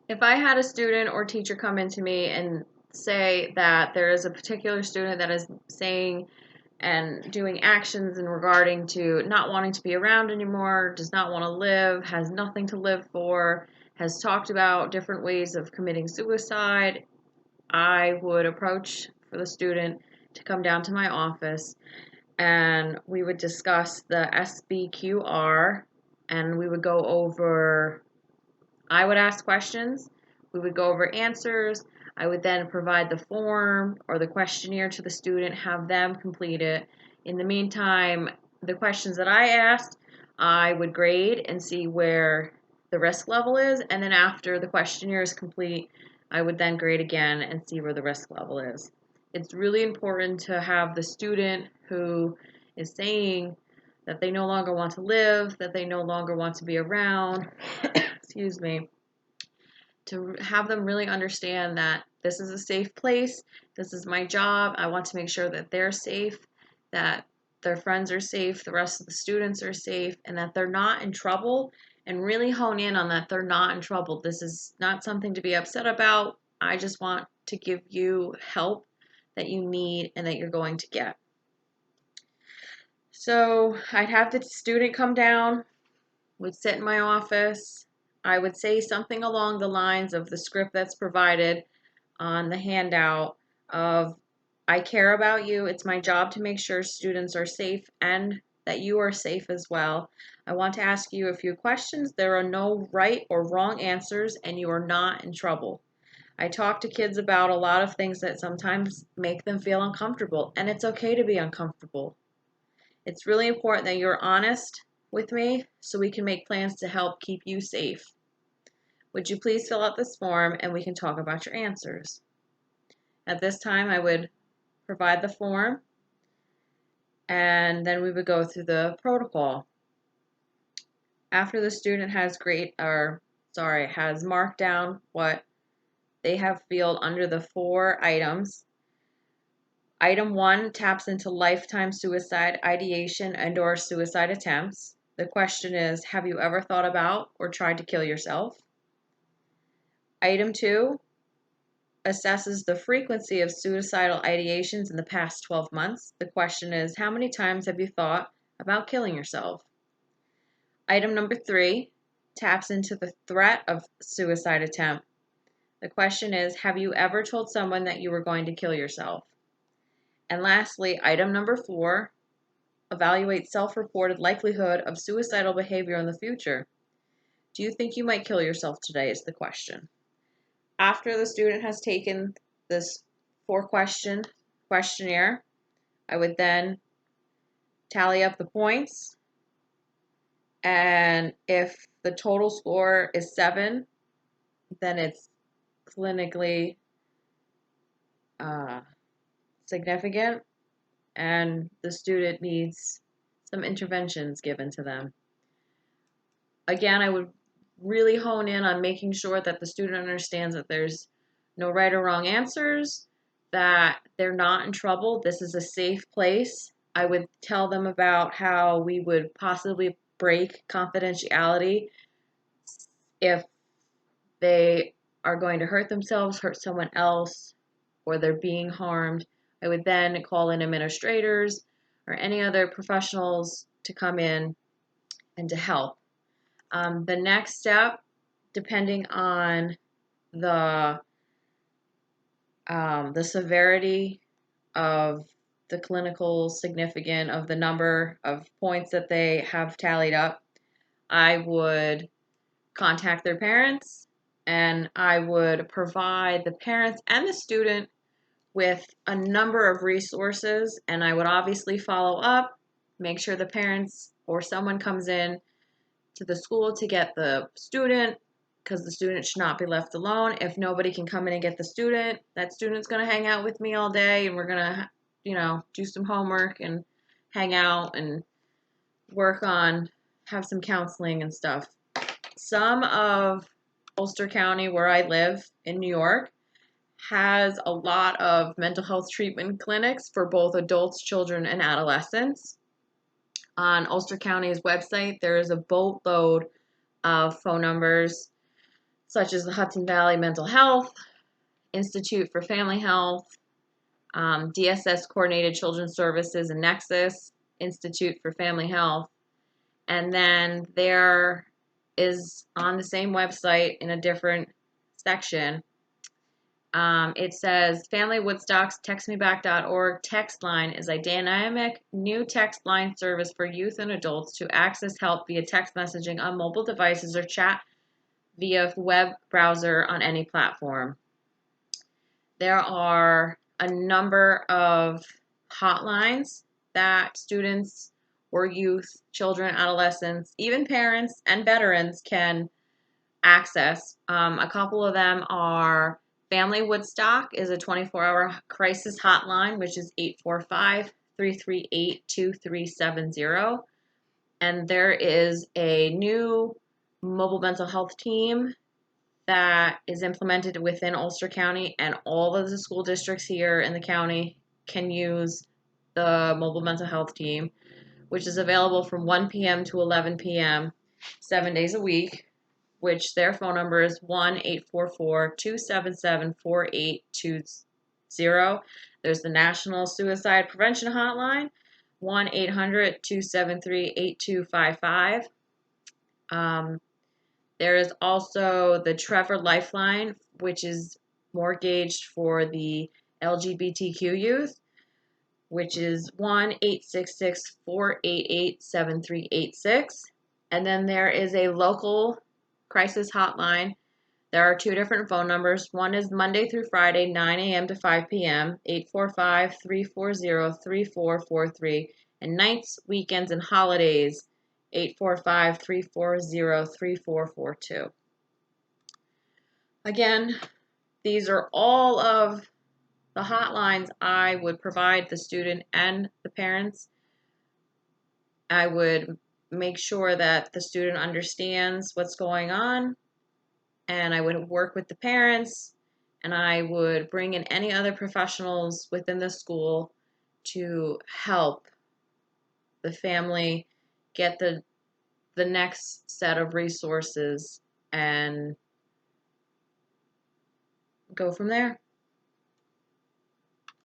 If I had a student or teacher come into me and say that there is a particular student that is saying and doing actions in regarding to not wanting to be around anymore, does not want to live, has nothing to live for, has talked about different ways of committing suicide, I would approach for the student to come down to my office and we would discuss the SBQR and we would go over, I would ask questions, we would go over answers. I would then provide the form or the questionnaire to the student, have them complete it. In the meantime, the questions that I asked, I would grade and see where the risk level is. And then after the questionnaire is complete, I would then grade again and see where the risk level is. It's really important to have the student who is saying that they no longer want to live, that they no longer want to be around, excuse me, to have them really understand that this is a safe place, this is my job, I want to make sure that they're safe, that their friends are safe, the rest of the students are safe, and that they're not in trouble, and really hone in on that they're not in trouble. This is not something to be upset about. I just want to give you help that you need and that you're going to get. So I'd have the student come down, would sit in my office. I would say something along the lines of the script that's provided on the handout of, I care about you. It's my job to make sure students are safe and that you are safe as well. I want to ask you a few questions. There are no right or wrong answers and you are not in trouble. I talk to kids about a lot of things that sometimes make them feel uncomfortable, and it's okay to be uncomfortable. It's really important that you're honest with me so we can make plans to help keep you safe. Would you please fill out this form and we can talk about your answers? At this time, I would provide the form and then we would go through the protocol. After the student has has marked down what they have filled under the 4 items. Item 1 taps into lifetime suicide ideation and/or suicide attempts. The question is, have you ever thought about or tried to kill yourself? Item 2 assesses the frequency of suicidal ideations in the past 12 months. The question is, how many times have you thought about killing yourself? Item number 3 taps into the threat of suicide attempt. The question is, have you ever told someone that you were going to kill yourself? And lastly, item number 4, evaluate self-reported likelihood of suicidal behavior in the future. Do you think you might kill yourself today is the question. After the student has taken this 4-question questionnaire, I would then tally up the points, and if the total score is 7, then it's clinically significant and the student needs some interventions given to them. Again, I would really hone in on making sure that the student understands that there's no right or wrong answers, that they're not in trouble. This is a safe place. I would tell them about how we would possibly break confidentiality if they are going to hurt themselves, hurt someone else, or they're being harmed. I would then call in administrators or any other professionals to come in and to help. The next step, depending on the severity of the clinical significance of the number of points that they have tallied up, I would contact their parents and I would provide the parents and the student with a number of resources, and I would obviously follow up, make sure the parents or someone comes in to the school to get the student, because the student should not be left alone. If nobody can come in and get the student, that student's going to hang out with me all day and we're going to, do some homework and hang out and work on, have some counseling and stuff. Some of Ulster County, where I live in New York, has a lot of mental health treatment clinics for both adults, children, and adolescents. On Ulster County's website, there is a boatload of phone numbers, such as the Hudson Valley Mental Health Institute for Family Health, DSS Coordinated Children's Services, and Nexus Institute for Family Health. And then there is on the same website in a different section, it says Family Woodstock's TextMeBack.org text line is a dynamic new text line service for youth and adults to access help via text messaging on mobile devices or chat via web browser on any platform. There are a number of hotlines that students or youth, children, adolescents, even parents and veterans can access. A couple of them are Family Woodstock is a 24-hour crisis hotline, which is 845-338-2370. And there is a new mobile mental health team that is implemented within Ulster County, and all of the school districts here in the county can use the mobile mental health team, which is available from 1 p.m. to 11 p.m. 7 days a week, which their phone number is 1-844-277-4820. There's the National Suicide Prevention Hotline, 1-800-273-8255. There is also the Trevor Lifeline, which is mortgaged for the LGBTQ youth, which is 1-866-488-7386. And then there is a local crisis hotline. There are two different phone numbers. One is Monday through Friday, 9 a.m. to 5 p.m., 845-340-3443, and nights, weekends, and holidays, 845-340-3442. Again, these are all of the hotlines I would provide the student and the parents. I would make sure that the student understands what's going on, and I would work with the parents, and I would bring in any other professionals within the school to help the family get the next set of resources and go from there.